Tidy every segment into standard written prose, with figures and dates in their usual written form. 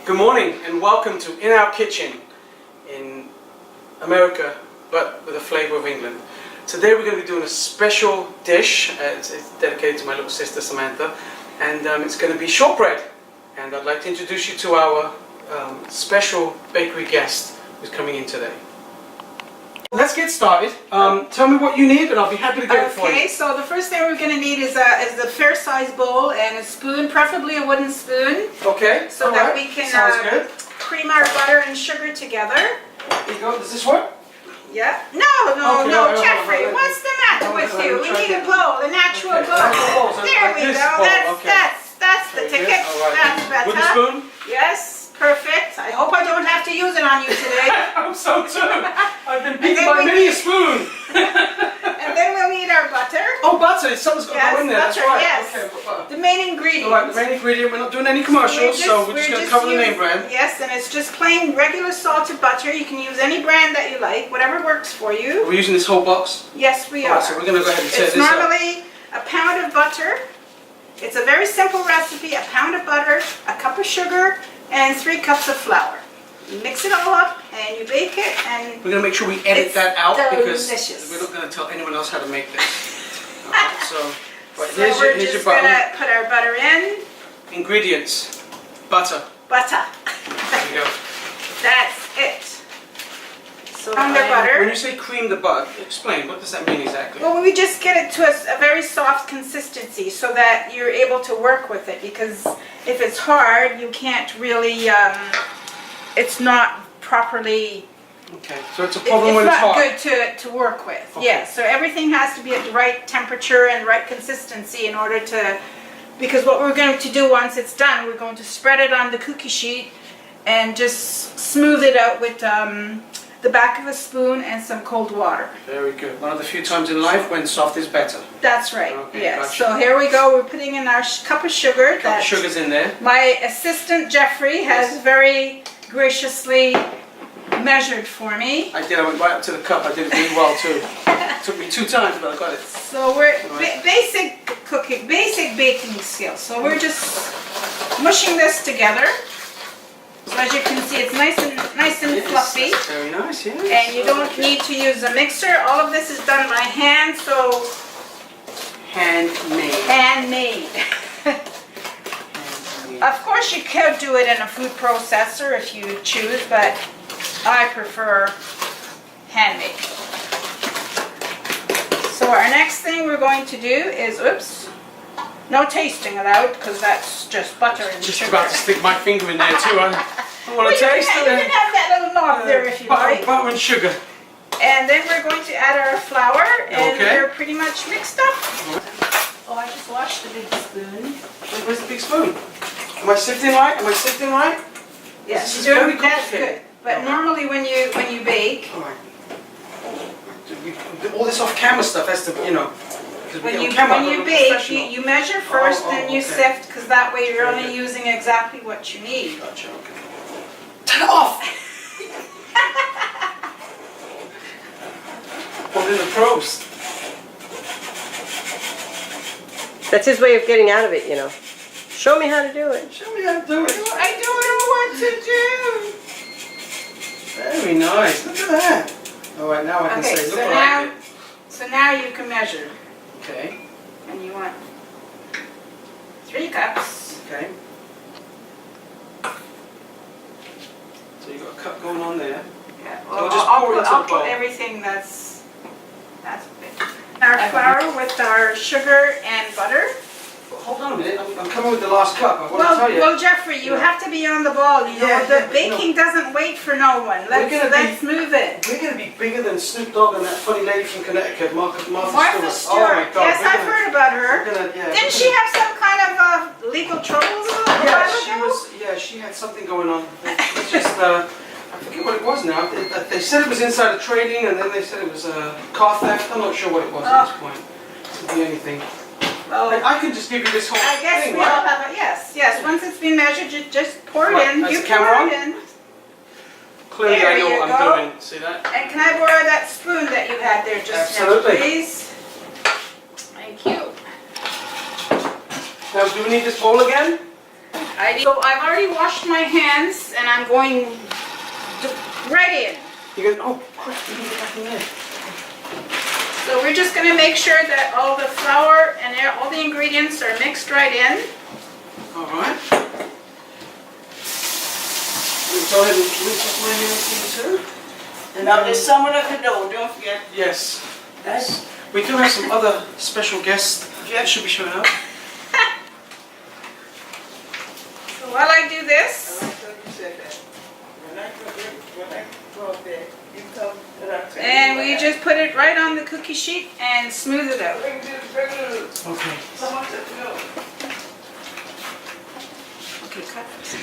Good morning and welcome to In Our Kitchen in America, but with a flavour of England. Today we're going to be doing a special dish. It's dedicated to my little sister Samantha, and it's going to be shortbread. And I'd like to introduce you to our special bakery guest who's coming in today. Let's get started. Tell me what you need and I'll be happy to get it for you. Okay, so the first thing we're going to need is a fair size bowl and a spoon, preferably a wooden spoon. Okay, so that we can cream our butter and sugar together. There you go. Does this work? Yeah. No, Jeffrey, what's the matter with you? We need a bowl, a natural bowl. There we go. That's the ticket. That's better. Wooden spoon? Yes. Perfect. I hope I don't have to use it on you today. I hope so too. I've been beaten by many a spoon. And then we'll need our butter. Oh, butter. Something's got to go in there. Butter, that's right. yes. Okay, the main ingredient. All right, the main ingredient. We're not doing any commercials, so we're just going to cover the name brand. Yes, and it's just plain regular salted butter. You can use any brand that you like, whatever works for you. We're using this whole box? Yes, we are. So we're going to go ahead and tear this It's normally a pound of butter. It's a very simple recipe. A pound of butter, a cup of sugar, and 3 cups of flour. You mix it all up and you bake it, and we're going to make sure we edit that out delicious. Because we're not going to tell anyone else how to make this. Right, so we're just going to put our butter in. Ingredients. Butter. Butter. There you go. That's it. So When you say cream the butter, explain, what does that mean exactly? Well, we just get it to a very soft consistency so that you're able to work with it, because if it's hard, you can't really, it's not properly... Okay, so it's a problem when it's hard. It's not good to work with, okay. Yeah. So everything has to be at the right temperature and right consistency in order to... Because what we're going to do once it's done, we're going to spread it on the cookie sheet and just smooth it out with the back of a spoon and some cold water. Very good. One of the few times in life when soft is better. That's right. Okay, yes. gotcha. So here we go. We're putting in our cup of sugar. Cup of sugar's in there. My assistant Jeffrey has very graciously measured for me. I did. I went right up to the cup. I did it really well too. It took me 2 times, but I got it. So we're basic cooking, basic baking skills. So we're just mushing this together. So as you can see, it's nice and fluffy. That's very nice, yes. And you don't need to use a mixer. All of this is done by hand, so... Handmade. Handmade. Of course you could do it in a food processor if you choose, but I prefer handmade. So our next thing we're going to do is, no tasting allowed, because that's just butter and sugar. Just about to stick my finger in there too. I want to taste it. You can have that little knob there if you like. Butter and sugar. And then we're going to add our flour, and okay. they're pretty much mixed up. Oh, I just washed the big spoon. Where's the big spoon? Am I sifting right? Am I sifting right? Yes, this is very that's complicated. good. But normally when you bake, all right. All this off-camera stuff has to, you know. When you bake, you measure first, then you sift, because that way you're only using exactly what you need. Gotcha, okay. Turn it off! What are the pros? That's his way of getting out of it, you know. Show me how to do it. Show me how to do it. I don't know what to do. Very nice. Look at that. All right, now I can say, look what I did. So now you can measure. Okay. And you want 3 cups. Okay. So you've got a cup going on there. Yeah. So we'll just pour it into the I'll bowl. put everything that's big. Our flour with our sugar and butter. Hold on a minute. I'm coming with the last cup. I want to tell you. Well, Jeffrey, you have to be on the ball. You know, the baking doesn't wait for no one. Let's move it. We're going to be bigger than Snoop Dogg and that funny lady from Connecticut, Martha Stewart. Oh my God. Yes, I've heard about her. Didn't she have some kind of legal troubles? She had something going on. It's just, I forget what it was now. They said it was insider trading, and then they said it was car theft. I'm not sure what it was at this point. It could be anything. Well, I can just give you this whole I guess thing, we all have a, yes. Once it's been measured, you just pour it in. That's You the camera pour on? it in. Clearly There I know you what go. I'm doing. See that? And can I borrow that spoon that you had there just Absolutely. now, please? Thank you. Now, do we need this bowl again? So I've already washed my hands and I'm going right in. You go, oh, quick, you can get back in there. So we're just going to make sure that all the flour and all the ingredients are mixed right in. All right. Go ahead and rinse off my hands here too. And now there's someone at the door, don't forget. Yes. Yes. We do have some other special guests that should be showing up. So while I do this, and we just put it right on the cookie sheet and smooth it out. Okay. Okay, cut this.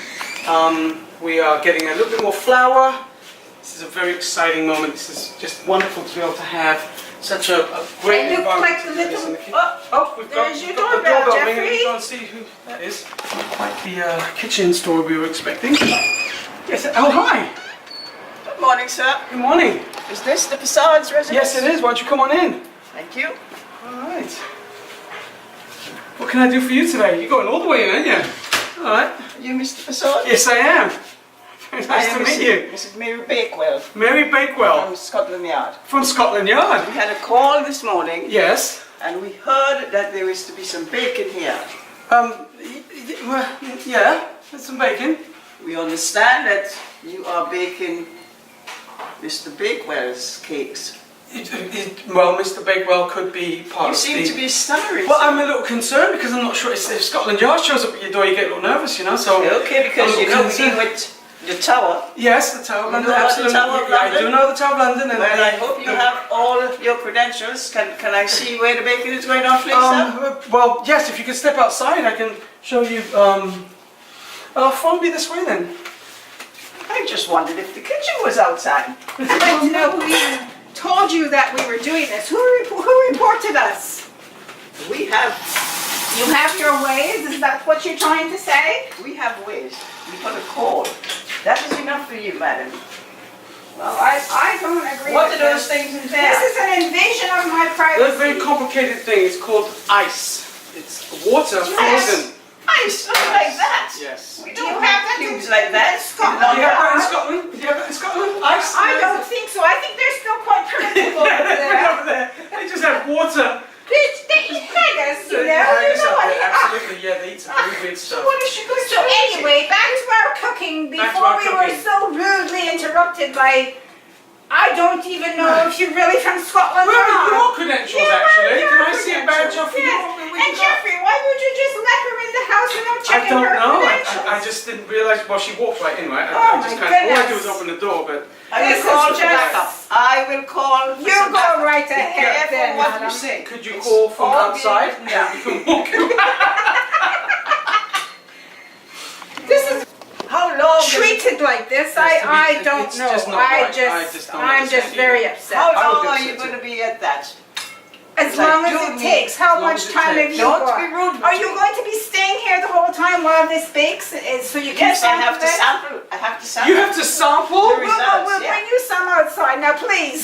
We are getting a little bit more flour. This is a very exciting moment. This is just wonderful to be able to have such a great And look environment. like to the do this little- in the kitchen. oh, we've there's your we've got the doorbell, ringing. Jeffrey. Let's go and see who that is. Quite the kitchen story we were expecting. Yes. Oh, hi. Good morning, sir. Good morning. Is this the Passad's residence? Yes, it is. Why don't you come on in? Thank you. All right. What can I do for you today? You're going all the way in, aren't you? All right. Are you Mr. Passad? Yes, I am. Very nice to meet you. Mrs. Mary Bakewell Mary Bakewell from Scotland Yard. from Scotland Yard. We had a call this morning Yes. and we heard that there is to be some bacon here. Well, yeah, there's some bacon. We understand that you are baking Mr. Bakewell's cakes. Well, Mr. Bakewell could be part You of seem the... to be stammering. Well, I'm a little concerned because I'm not sure if Scotland Yard shows up at your door, you get a little nervous, you know. So Okay, because I'm a you little know we concerned. deal with the tower. Yes, the Tower of You London. know about the Absolutely. Tower of Yeah, I London? do know the Tower of London. And Well, I hope you have all your credentials. Can I see where the bacon is going on, please, sir? Well, yes. If you could step outside, I can show you. Follow me this way then. I just wondered if the kitchen was outside. I know we told you that we were doing this. Who reported us? We have You have your ways? Is that what you're trying to say? ways. We put a call. That is enough for you, madam. Well, I don't agree What with are those this. things in This there? is an invasion of my There's a very privacy. complicated thing. It's called ice. It's water frozen. Ice, something like that. Yes. We Do you don't have have that cubes in- like that. Scotland? Do you have that in Yeah. Scotland? Do you have that in Scotland? Ice? I don't think so. I think they're still quite primitive over there. Over there. They just have water. They eat haggis, you know? Yeah, You know what? absolutely. Yeah, they eat some very weird stuff. What is she going So anyway, back to our cooking. Back to Before our we were cooking. so rudely interrupted by, I don't even know if you're really from Scotland Where or are not. your credentials, Yeah, where actually? are Can your I see a badge off you? Yes. And Jeffrey, why would you just let her in the house without I checking don't her know. credentials? I just didn't realise. Well, she walked right in, right? Oh, I just my kind of. All I goodness. do is open the door, but. I will This is call for just- backup. I will call for You some go backup. right Be ahead careful then, what madam. you say. Could you It's call from all outside? being- Yeah. You can walk. This is How long? does it- treated like this. Yes, to be- I don't it's know. just not I right. just, don't I'm just understand very either. upset. How I would long be are upset you too. going to be at that? As Like, long as do it me- takes. How as long much as it time have takes. you Don't got? be rude. Are you going to be staying here the whole time while this bakes, so you can Yes, I have to it? sample. I have to sample. You have to sample? There is- We'll yeah. bring you some outside now, please.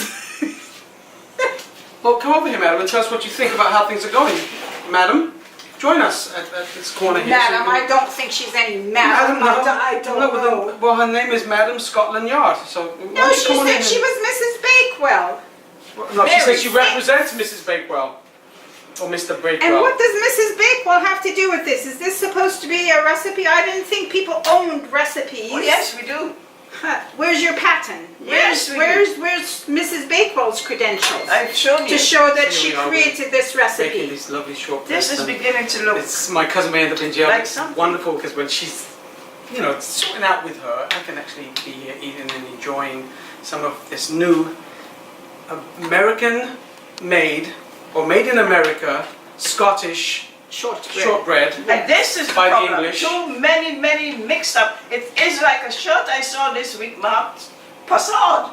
Well, come over here, madam, and tell us what you think about how things are going. Madam, join us at this corner here. Madam, I don't think she's any madam. I don't know. Well, her name is Madam Scotland Yard, so... why No, don't you she come on said in she and- was Mrs. Bakewell. No, she Very said she sick. represents Mrs. Bakewell. Or Mr. Bakewell. And what does Mrs. Bakewell have to do with this? Is this supposed to be a recipe? I didn't think people owned recipes. Oh, yes, we do. Huh. Where's your patent? Yes, we do. Where's Mrs. Bakewell's credentials? I've shown To you. show that Here she we are, created this Making recipe. these lovely short This is breads, and beginning to look. it's, my cousin may end up in jail. Like It's something. wonderful because when she's, you know, sorting out with her, I can actually be here eating and enjoying some of this new American-made, or made in America, Scottish Shortbread. shortbread. And this is the By the problem. English. Too many mixed up. It is like a shirt I saw this week marked Passad.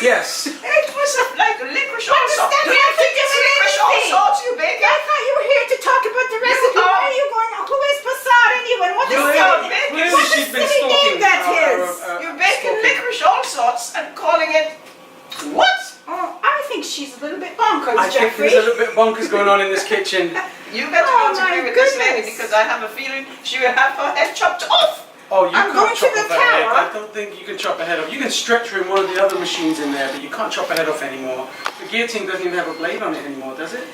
Yes. It was like a licorice What also. does that Do you have to think do it's with licorice anything? also, you bacon? I thought you were here to talk about the recipe. are- Why are you going? Who is Passad anyway? What is You silly- are bacon. Clearly What a she's been silly stalking. name that is. You're baking stalking. licorice all sorts and calling it what? Oh, I think she's a little bit bonkers, I think Jeffrey. There's a little bit bonkers going on in this kitchen. You got to Oh, go to my agree with this lady goodness. because I have a feeling she will have her head chopped off. Oh, you I'm can't going to chop the off a head. tower. I don't think you can chop a head off. You can stretch her in one of the other machines in there, but you can't chop a head off anymore. The guillotine doesn't even have a blade on it anymore, does it?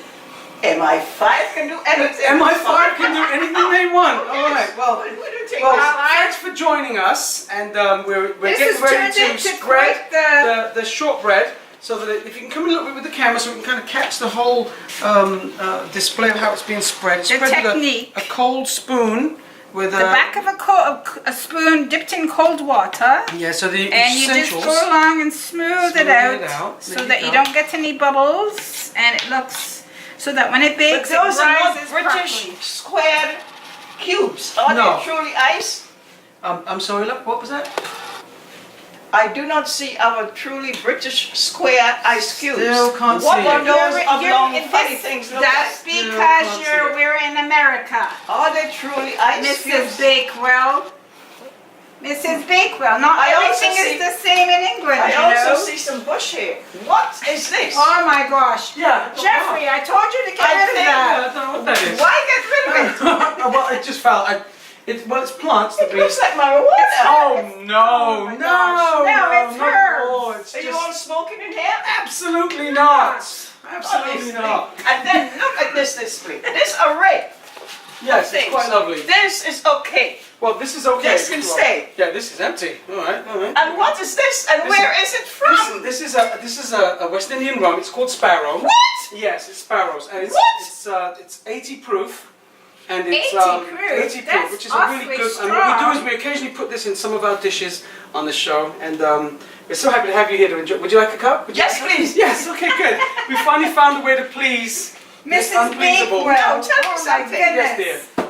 MI5 can do anything. MI5 can do anything they want. All right, well, What do you take? well, Well, thanks for joining us, and we're This getting has ready turned to into spread quite the shortbread. So that if you can come a little bit with the camera, so we can kind of catch the whole display of how it's being spread. It's The spread technique. with a cold spoon with The back of a spoon dipped in cold water. yeah, so the And you just essentials. go along and smooth it out, so There that you you go. don't get any bubbles, and it looks so that when it But bakes, it those are not rises British properly. squared cubes. Are No. they truly ice? I'm sorry, look, what was that? I do not see our truly British square ice cubes. Still can't what see are it. those You're- oblong you're- funny this- things look That's like? because can't see it. we're in America, Are they truly ice Mrs. cubes? Bakewell. Mrs. Bakewell, not I also everything see- is the same in England, I you also know. see some bush here. What is this? Oh my gosh. Yeah, Jeffrey, I told you to get I rid of think that. I don't know what that is. Why get rid of it? Well, it just fell. It's plants that It we. looks like marijuana. Oh no, Oh my no, gosh. No, it's not at herbs. all. It's Are you just all smoking in here? absolutely not. Absolutely Honestly. not. And then look at this display. This array. Yes, things. it's quite lovely. This is okay. Well, this is okay. This can stay. Yeah, this is empty. All right, all right. And what is this? And This where is it from? This is a West Indian rum. It's called Sparrow. What? Yes, it's Sparrows, and What? it's 80 proof. And it's 80 proof? 80 proof, That's which is a really awfully good. And what we do strong. is we occasionally put this in some of our dishes on the show, and we're so happy to have you here to enjoy. Would you like a cup? Would you Yes, like a cup? please. Yes. Okay, good. We finally found a way to please this Mrs. unpleasable. Bakewell. Now, tell me Oh my something. Yes, goodness. dear.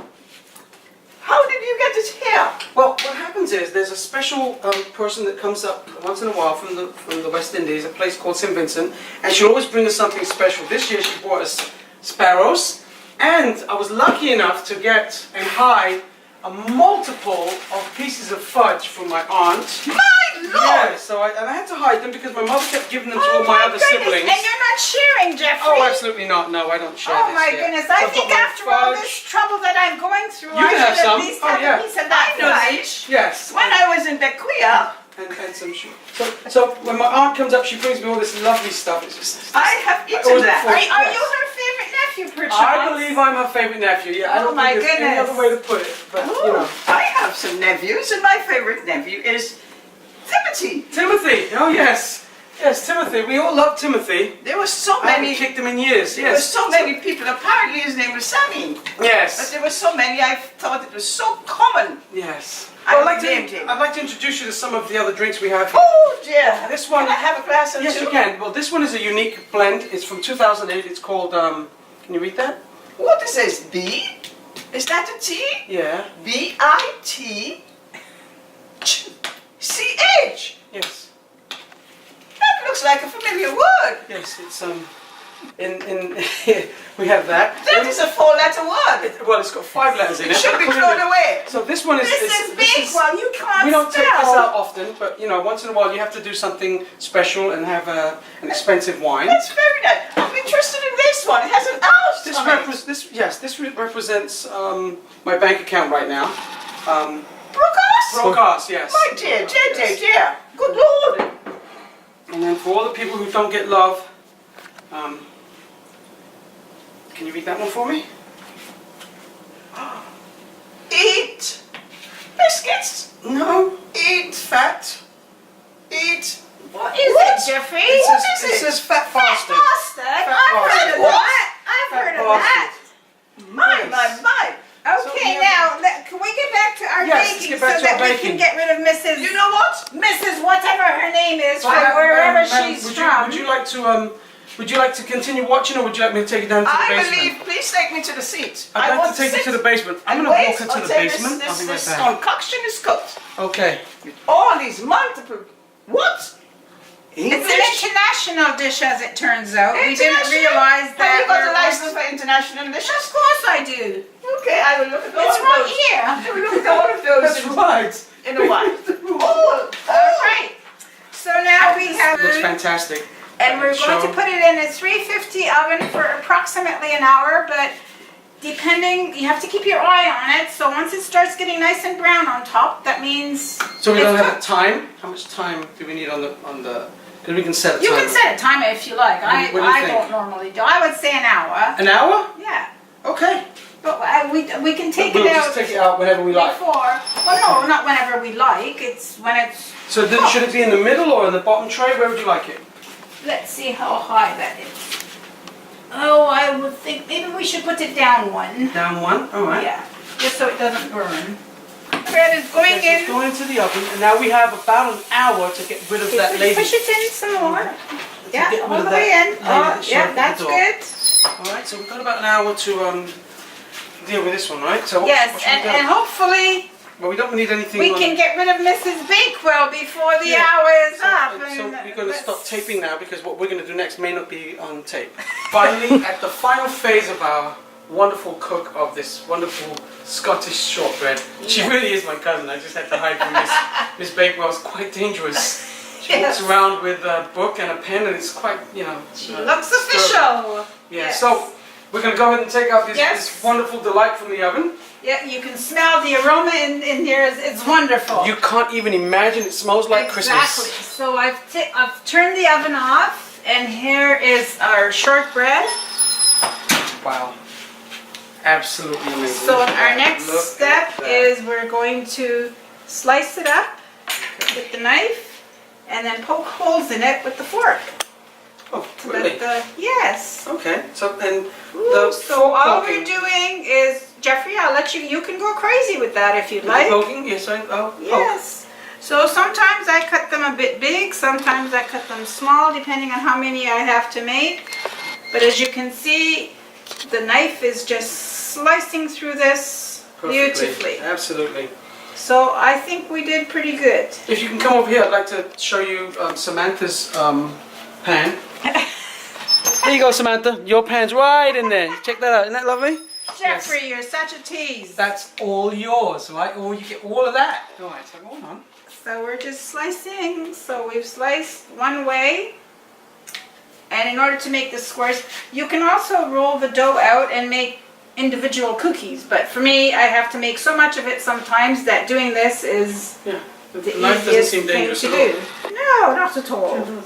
How did you get it here? Well, what happens is there's a special person that comes up once in a while from the West Indies, a place called St. Vincent, and she'll always bring us something special. This year she brought us sparrows, and I was lucky enough to get and hide a multiple of pieces of fudge from my aunt. My lord! Yeah, so I had to hide them because my mother kept giving them to all my other goodness. siblings. And you're not sharing, Jeffrey. Oh, absolutely not. No, I don't share Oh this. my yeah. goodness, So I I've think got my after all fudge. this trouble that I'm going through, You I can have should some. at least Oh, have yeah. a piece of that I know fudge. Yes. When I was in Bequia, And some sugar. So when my aunt comes up, she brings me all this lovely stuff. It's just. I have always eaten look that. forward- Are Yes. you her favorite nephew, perchance? I believe I'm her favorite nephew. Yeah, I Oh don't my think there's any goodness. other way to put it. But you know, I have some nephews, and my favorite nephew is Timothy. Timothy. Oh yes, yes, Timothy. We all love Timothy. There were so I haven't many. kicked him in years. There were Yes. so many people. Apparently, his name was Sammy. But Yes. there were so many. I thought it was so common. Yes. I Well, named him. I'd like to introduce you to some of the other drinks we have. Oh dear. This one- Can I have a glass or Yes, two? you can. Well, this one is a unique blend. It's from 2008. It's called. Can you read that? What is this? B? Is that a T? Yeah. B-I-T-C-H. Yes. That looks like a familiar word. Yes. It's we have that. That is a four-letter word. Well, it's got 5 letters in It it. should be thrown away. So this one is. Mrs. Bakewell, you can't We don't take this spell. out often, but you know, once in a while you have to do something special and have an expensive wine. That's very nice. I'm interested in this one. It has an house This on it. this represents my bank account right now. Brookas? Broadcast, yes. My dear, dear. Good Lord. And then for all the people who don't get love, can you read that one for me? Eat biscuits. No. Eat fat. Eat. What is What? it, Jeffrey? It says fat Fat bastard. bastard? Fat I've heard of bastard. that. I've Fat heard of bastard. that. My. Okay, So, now, can we get back to our Yes, let's baking get back so to our that we baking. can get rid of Mrs. You know what? Mrs. whatever her name is from Ma'am, wherever ma'am, she's would from. Would you like to continue watching, or would you like me to take you down to the I basement? believe. Please take me to the seat. I'd like want to take you sit to the basement. I'm and going to wait walk her to the until basement. I'll be right This back. concoction is cooked. Okay. All these multiple. What? It's an international dish, as it turns out. We didn't International? realize that. Have you got a we're- license for international dishes? Of course I do. Okay, I will look at all It's of right those. here. I will look at all of those That's right. in a while. Oh, All right. So now we have Looks fantastic. And we're going to put it in a 350 oven for approximately an hour, but depending, you have to keep your eye on it. So once it starts getting nice and brown on top, that means So we don't it's have a cooked. time? How much time do we need on the, because we can set a You timer. can set a timer if you like. What do you I think? don't normally do. I would say an hour. An hour? Yeah. Okay. But we can take We'll it out just take it out whenever we like. before. Well, no, not whenever we like. It's when it's. So then, should it be in the middle or in the bottom tray? Where would you like it? Let's see how high that is. Oh, I would think maybe we should put it down one. Down one? Alright. Yeah, just so it doesn't burn. Bread is going Okay, so it's in. going into the oven, and now we have about an hour to get rid of that lady. Push it in some more. get rid Yeah, all of the that way in. lady Oh, that showed yeah, up at that's the door. good. Alright, so we've got about an hour to deal with this one, right? So what Yes, should we do? and hopefully Well, we don't need anything we on... can get rid of Mrs. Bakewell before the Yeah. hour is up. So and we're going to stop let's- taping now because what we're going to do next may not be on tape. Finally, at the final phase of our wonderful cook of this wonderful Scottish shortbread. She really is my cousin. I just had to hide from Miss Bakewell. It's quite dangerous. She Yes. walks around with a book and a pen, and it's quite, you know. She looks disturbing. official. Yeah. Yes. So we're going to go ahead and take out this, Yes. this wonderful delight from the oven. Yeah, you can smell the aroma in here. It's wonderful. You can't even imagine. It smells like Exactly. Christmas. So I've turned the oven off, and here is our shortbread. Wow. Absolutely amazing. So our next Look step at that. is we're going to slice it up with the knife, and then poke holes in it with the fork. Oh, To really? let the yes. Okay. So and Ooh, the so fork all poking. we're doing is, Jeffrey, I'll let you. You can go crazy with that if you'd like. Poking? Yes, I'll poke. Yes. So sometimes I cut them a bit big, sometimes I cut them small, depending on how many I have to make. But as you can see, the knife is just slicing through this Perfectly. beautifully. Absolutely. So I think we did pretty good. If you can come over here, I'd like to show you Samantha's pan. There you go, Samantha. Your pan's right in there. Check that out. Isn't that lovely? Jeffrey, you're such a tease. That's all yours, right? Or you get all of that. All right, so hold on. So we're just slicing. So we've sliced one way. And in order to make the squares, you can also roll the dough out and make individual cookies. But for me, I have to make so much of it sometimes that doing this is Yeah. the The knife doesn't easiest seem thing dangerous to at all. do. No, not at all.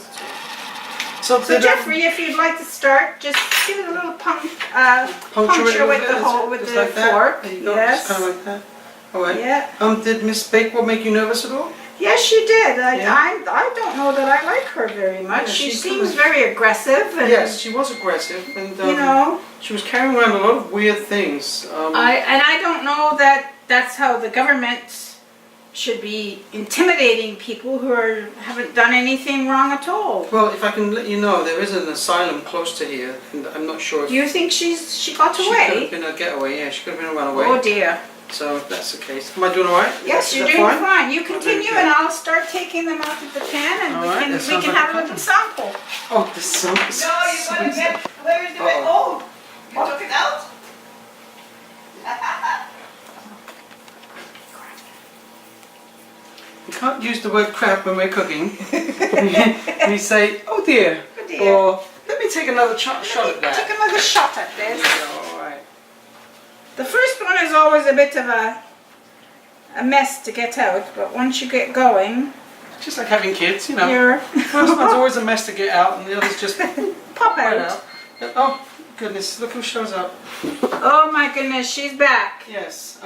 So, So Jeffrey, if you'd like to start, just give it a little puncture with the hole with just the like that. fork. There you go. Yes. Just kind of like that. All right. Yeah. Did Miss Bakewell make you nervous at all? Yes, she did. Yeah. I don't know that I like her very much. Yeah, she she's seems kinda- very aggressive. And, Yes, she was aggressive, and You know, she was carrying around a lot of weird things. I don't know that that's how the government should be intimidating people who haven't done anything wrong at all. Well, if I can let you know, there is an asylum close to here, and I'm not sure if Do you think she got she could have away? been a getaway. Yeah, she could have been a runaway. Oh dear. So if that's the case, am I doing all right? Yes, Is you're that doing fine? fine. You Oh, very continue, good. and I'll start taking them out of the pan, and All we right, can that sounds have like a a little sample. Oh, the sun. No, you gotta get. Where's the Uh-oh. oh? You took it out? You can't use the word crap when we're cooking. We say, oh dear, Oh dear. or let me take another shot at that. Take another shot at this. All right. The first one is always a bit of a mess to get out, but once you get going, Just like having kids, you know. you're The first one's always a mess to get out, and the others just pop right out. out. Oh goodness, look who shows up. Oh my goodness, she's back. Yes.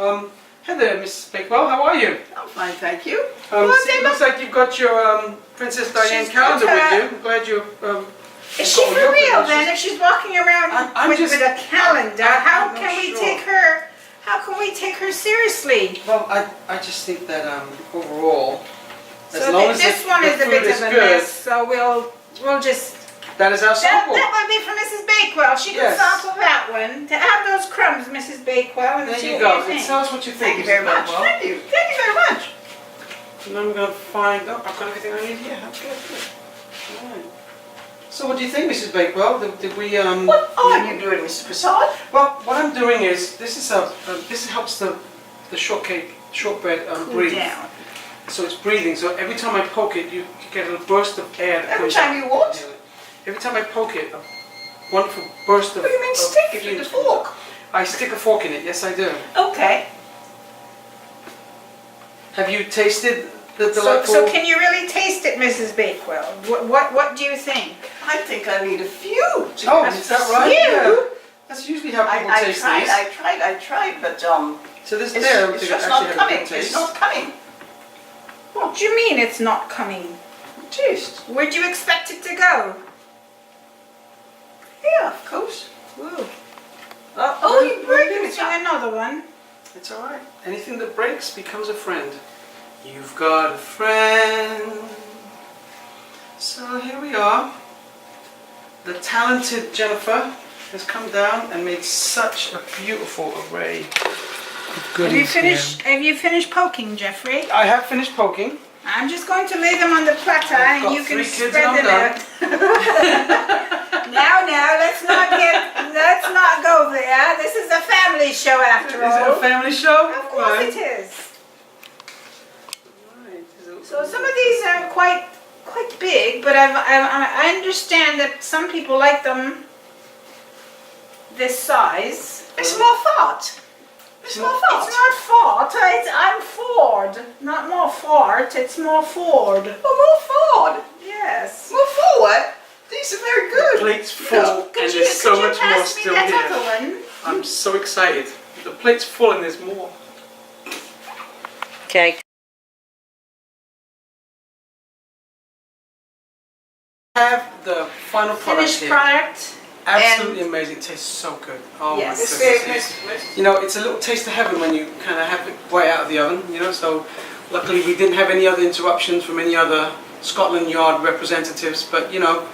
Hey there, Miss Bakewell. How are you? I'm fine, thank you. Well, See, they it looks like you've got your Princess Diane She's calendar got with her- you. I'm glad you. Is she for real then? If she's walking around I'm with just- a calendar, how I'm not can we sure. take her? How can we take her seriously? Well, I just think that overall, as So long as this the, one the is a food bit is of a good, mess. So we'll just. that is our That sample. would be for Mrs. Bakewell. She can Yes. sample that one. To have those crumbs, Mrs. Bakewell, and There see you what go. you think. Tell us what you think. Thank you Mrs. very much. Bakewell. Thank you. Thank you very much. And I'm going to find. Oh, I've got everything I need here. Okay, good. All right. So, what do you think, Mrs. Bakewell? Did we? What are you doing, Mr. Prasad? Well, what I'm doing is this helps the shortbread Cool breathe. down. So it's breathing. So every time I poke it, you get a burst of air. That Every comes time out. you what? Every time I poke it, a wonderful burst of. What do you mean of stick it with fumes a comes fork? up. I stick a fork in it. Yes, I do. Okay. Have you tasted the So, delightful? so can you really taste it, Mrs. Bakewell? What do you think? I think I need a few. to Oh, get is that this. right? You? Yeah. That's usually how people I taste tried, these. I tried, but So this it's, there, it's to just actually not have a coming. good taste. It's not coming. What do you mean it's not coming? Taste. Where'd you expect it to go? Yeah, of course. Ooh. Oh, you're breaking it Missing up. another one. It's all right. Anything that breaks becomes a friend. You've got a friend. So here we are. The talented Jennifer has come down and made such a beautiful array of goodies. Have you finished poking, Jeffrey? I have finished poking. I'm just going to lay them on the platter I've and got you can 3 kids spread and I'm them out. Now, let's not go there. This is a family show after Is it all. a family show? Of course Right. it is. Right. So some of these are quite big, but I understand that some people like them this size. It's more fart. It's more fart. It's not fart. I'm Ford. Not more fart. It's more Ford. Oh, more forward. Yes. More forward. These are very The good. plate's full and Could you there's so much more pass me still that here. other one? I'm so excited. The plate's full and there's more. Okay. Have the final product Finished here. product. Absolutely amazing. It tastes so good. Oh Yes. my goodness. You know, it's a little taste of heaven when you kind of have it right out of the oven, you know, so luckily we didn't have any other interruptions from any other Scotland Yard representatives, but you know,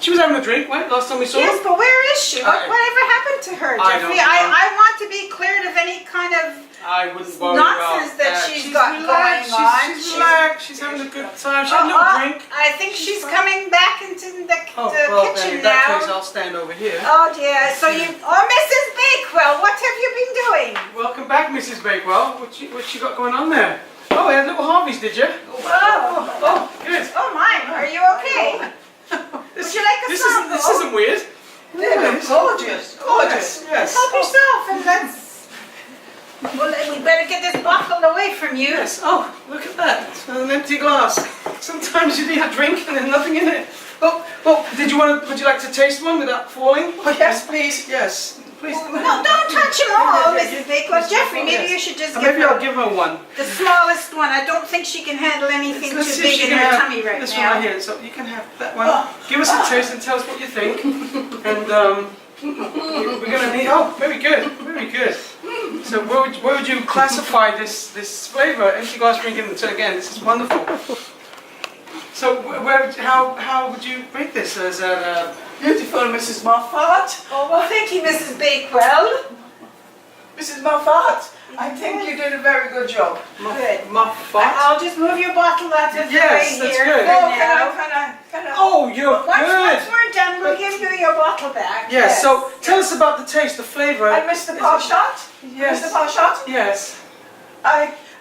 she was having a drink, right, last time we saw Yes, her? but where is she? I- Whatever happened to her, I Jeffrey? don't know. I want to be cleared of any kind of I wouldn't worry nonsense about that she's got relaxed. going on. She's relaxed, she's having a good time, she had a little drink. I think she's coming back into the Oh, well, then kitchen in that now. case I'll stand over here. Oh dear, so Mrs. Bakewell, what have you been doing? Welcome back, Mrs. Bakewell. What you got going on there? Oh, we had little Harveys, did you? Oh, Good. oh my, are you okay? Would you like a This sample? isn't weird. They look gorgeous. Gorgeous. Yes. Help yourself and let's... Well, we better get this bottle away from you. Yes. Oh, look at that. It's an empty glass. Sometimes you need a drink and there's nothing in it. Oh, would you like to taste one without falling? Oh, yes, please. Yes. Please. No, don't touch them all, Yeah, Mrs. Bakewell. Jeffrey, maybe Yes. you should just give Maybe I'll her give her one. the smallest one. I don't think she can handle anything Let's too see if big she in can her have tummy right this now. one right here. So you can have that one. Oh. Give us a taste and tell us what you think. And we're gonna need. Oh, very good, very good. So where would you classify this flavour? Empty glass drinking. So again, this is wonderful. So how would you rate this? As a Beautiful, Mrs. Moffat. Oh, well, thank you, Mrs. Bakewell. Mrs. Moffat, I think you did a very good job. Good. Muffat? I'll just move your bottle out of the Yes, way that's here good. for Oh, now. can I? Oh, you're Once good. we're done, we'll give you your bottle back. Yes. So tell us about the taste, the flavour. And Mr. Parshot? Yes. Mr. Parshot? Yes.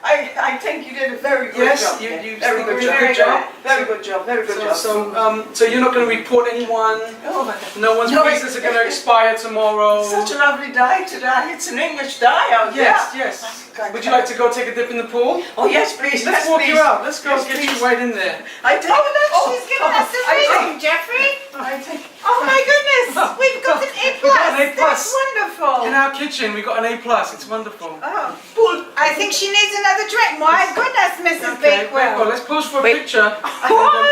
I think you did a very good Yes, job. you very did good a job. good job. Very good job. Very good job. So you're not going to report anyone. Oh, my God. No one's No, visas are going to expire tomorrow. Such a lovely day today. It's an English day out Yes, there. yes. God, Would you like to go take a dip in the pool? Oh, yes, please. Let's yes, walk please. you out. Let's go Yes, get please. you right in there. I take She's giving us a rating, Jeffrey. I take. Oh my goodness, we've got an A+. We got an A+. That's wonderful. In our kitchen, we got an A+. It's wonderful. Oh, I think she needs another drink. My goodness, Mrs. Okay, Bakewell. let's pose for a Wait. picture. Whoa!